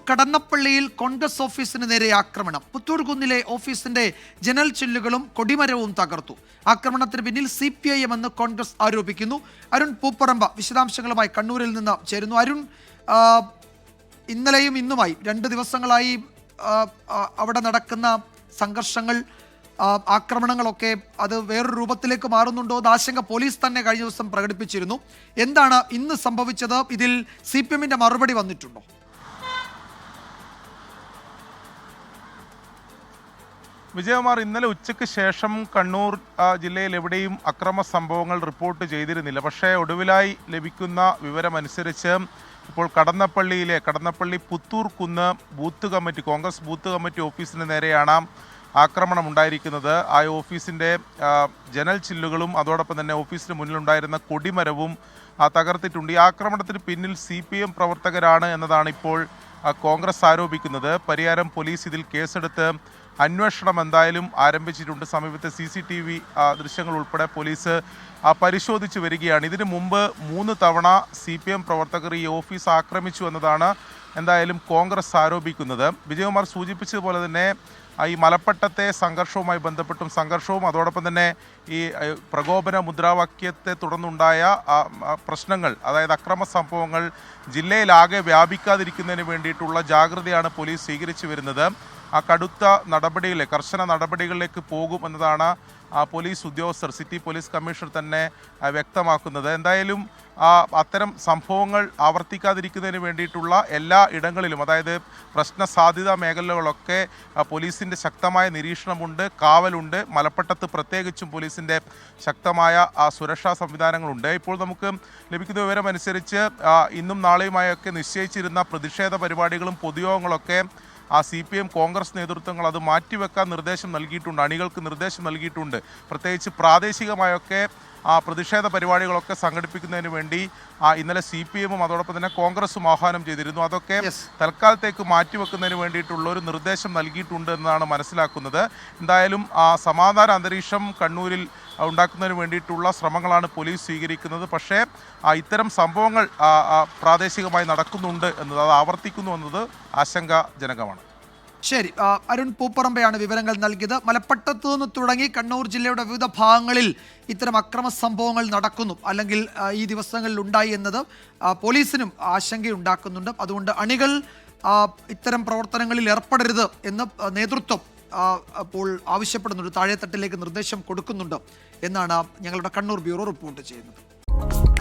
കടന്നപ്പള്ളിയിൽ കോൺഗ്രസ് ഓഫീസിന് നേരെ ആക്രമണം. പുത്തൂർകുന്നിലെ ഓഫീസിന്റെ ജനൽ ചില്ലുകളും കൊടിമരവും തകർത്തു. ആക്രമണത്തിന് പിന്നിൽ CPIM എന്ന് കോൺഗ്രസ് ആരോപിക്കുന്നു. അരുൺ പൂപ്പറമ്പ വിശദാംശങ്ങളുമായി കണ്ണൂരിൽ നിന്ന് ചേരുന്നു. അരുൺ, ഇന്നലെയും ഇന്നുമായി 2 ദിവസങ്ങളായി അവിടെ നടക്കുന്ന സംഘർഷങ്ങൾ, ആക്രമണങ്ങളൊക്കെ അത് വേറൊരു രൂപത്തിലേക്ക് മാറുന്നുണ്ടോ എന്ന ആശങ്ക പോലീസ് തന്നെ കഴിഞ്ഞ ദിവസം പ്രകടിപ്പിച്ചിരുന്നു. എന്താണ് ഇന്ന് സംഭവിച്ചത്? ഇതിൽ CPMന്റെ മറുപടി വന്നിട്ടുണ്ടോ? വിജയകുമാർ, ഇന്നലെ ഉച്ചയ്ക്ക് ശേഷം കണ്ണൂർ ജില്ലയിൽ എവിടെയും അക്രമ സംഭവങ്ങൾ റിപ്പോർട്ട് ചെയ്തിരുന്നില്ല. പക്ഷേ ഒടുവിലായി ലഭിക്കുന്ന വിവരമനുസരിച്ച് ഇപ്പോൾ കടന്നപ്പള്ളി പുത്തൂർ കുന്ന് booth committee, Congress booth committee ഓഫീസിന് നേരെയാണ് ആക്രമണം ഉണ്ടായിരിക്കുന്നത്. ആ ഓഫീസിൻ്റെ ജനൽ ചില്ലുകളും അതോടൊപ്പം തന്നെ ഓഫീസിന് മുന്നിലുണ്ടായിരുന്ന കൊടിമരവും തകർത്തിട്ടുണ്ട്. ഈ ആക്രമണത്തിന് പിന്നിൽ CPM പ്രവർത്തകരാണ് എന്നതാണ് ഇപ്പോൾ കോൺഗ്രസ് ആരോപിക്കുന്നത്. പരിയാരം പോലീസ് ഇതിൽ കേസെടുത്ത് അന്വേഷണം എന്തായാലും ആരംഭിച്ചിട്ടുണ്ട്. സമീപത്തെ CCTV ദൃശ്യങ്ങൾ ഉൾപ്പെടെ പോലീസ് പരിശോധിച്ച് വരികയാണ്. ഇതിനു മുമ്പ് 3 തവണ CPM പ്രവർത്തകർ ഈ ഓഫീസ് ആക്രമിച്ചു എന്നതാണ് എന്തായാലും കോൺഗ്രസ് ആരോപിക്കുന്നത്. വിജയകുമാർ സൂചിപ്പിച്ചതുപോലെ തന്നെ ഈ മലപ്പട്ടത്തെ സംഘർഷവുമായി ബന്ധപ്പെട്ടും സംഘർഷവും അതോടൊപ്പം തന്നെ ഈ പ്രകോപന മുദ്രാവാക്യത്തെ തുടർന്നുണ്ടായ പ്രശ്നങ്ങൾ, അതായത് അക്രമ സംഭവങ്ങൾ ജില്ലയിലാകെ വ്യാപിക്കാതിരിക്കുന്നതിന് വേണ്ടിയിട്ടുള്ള ജാഗ്രതയാണ് പോലീസ് സ്വീകരിച്ചു വരുന്നത്. കടുത്ത കർശന നടപടികളിലേക്ക് പോകും എന്നതാണ് പോലീസ് ഉദ്യോഗസ്ഥർ, സിറ്റി പോലീസ് കമ്മീഷണർ തന്നെ വ്യക്തമാക്കുന്നത്. എന്തായാലും അത്തരം സംഭവങ്ങൾ ആവർത്തിക്കാതിരിക്കുന്നതിന് വേണ്ടിയിട്ടുള്ള എല്ലാ ഇടങ്ങളിലും, അതായത് പ്രശ്ന സാധ്യതാ മേഖലകളൊക്കെ പോലീസിൻ്റെ ശക്തമായ നിരീക്ഷണമുണ്ട്, കാവലുണ്ട്. മലപ്പട്ടത്ത് പ്രത്യേകിച്ചും പോലീസിൻ്റെ ശക്തമായ സുരക്ഷാ സംവിധാനങ്ങളുണ്ട്. ഇപ്പോൾ നമുക്ക് ലഭിക്കുന്ന വിവരമനുസരിച്ച് ഇന്നും നാളെയുമായൊക്കെ നിശ്ചയിച്ചിരുന്ന പ്രതിഷേധ പരിപാടികളും പൊതുയോഗങ്ങളൊക്കെ CPM കോൺഗ്രസ് നേതൃത്വങ്ങൾ അത് മാറ്റിവെക്കാൻ നിർദ്ദേശം നൽകിയിട്ടുണ്ട്, അണികൾക്ക് നിർദ്ദേശം നൽകിയിട്ടുണ്ട്. പ്രത്യേകിച്ച് പ്രാദേശികമായൊക്കെ പ്രതിഷേധ പരിപാടികളൊക്കെ സംഘടിപ്പിക്കുന്നതിന് വേണ്ടി ഇന്നലെ CPMും അതോടൊപ്പം തന്നെ കോൺഗ്രസും ആഹ്വാനം ചെയ്തിരുന്നു. അതൊക്കെ തൽക്കാലത്തേക്ക് മാറ്റിവെക്കുന്നതിന് വേണ്ടിയിട്ടുള്ള ഒരു നിർദ്ദേശം നൽകിയിട്ടുണ്ട് എന്നാണ് മനസ്സിലാക്കുന്നത്. എന്തായാലും സമാധാന അന്തരീക്ഷം കണ്ണൂരിൽ ഉണ്ടാക്കുന്നതിന് വേണ്ടിയിട്ടുള്ള ശ്രമങ്ങളാണ് പോലീസ് സ്വീകരിക്കുന്നത്. പക്ഷേ ഇത്തരം സംഭവങ്ങൾ പ്രാദേശികമായി നടക്കുന്നുണ്ട് എന്നത്, അത് ആവർത്തിക്കുന്നു എന്നത് ആശങ്കാജനകമാണ്. ശരി, അരുൺ പൂപ്പറമ്പയാണ് വിവരങ്ങൾ നൽകിയത്. മലപ്പട്ടത്തു നിന്ന് തുടങ്ങി കണ്ണൂർ ജില്ലയുടെ വിവിധ ഭാഗങ്ങളിൽ ഇത്തരം അക്രമ സംഭവങ്ങൾ നടക്കുന്നു, അല്ലെങ്കിൽ ഈ ദിവസങ്ങളിൽ ഉണ്ടായി എന്നത് പോലീസിനും ആശങ്കയുണ്ടാക്കുന്നുണ്ട്. അതുകൊണ്ട് അണികൾ ഇത്തരം പ്രവർത്തനങ്ങളിൽ ഏർപ്പെടരുത് എന്ന് നേതൃത്വം അപ്പോൾ ആവശ്യപ്പെടുന്നുണ്ട്, താഴെത്തട്ടിലേക്ക് നിർദ്ദേശം കൊടുക്കുന്നുണ്ട് എന്നാണ് ഞങ്ങളുടെ കണ്ണൂർ ബ്യൂറോ റിപ്പോർട്ട് ചെയ്യുന്നത്.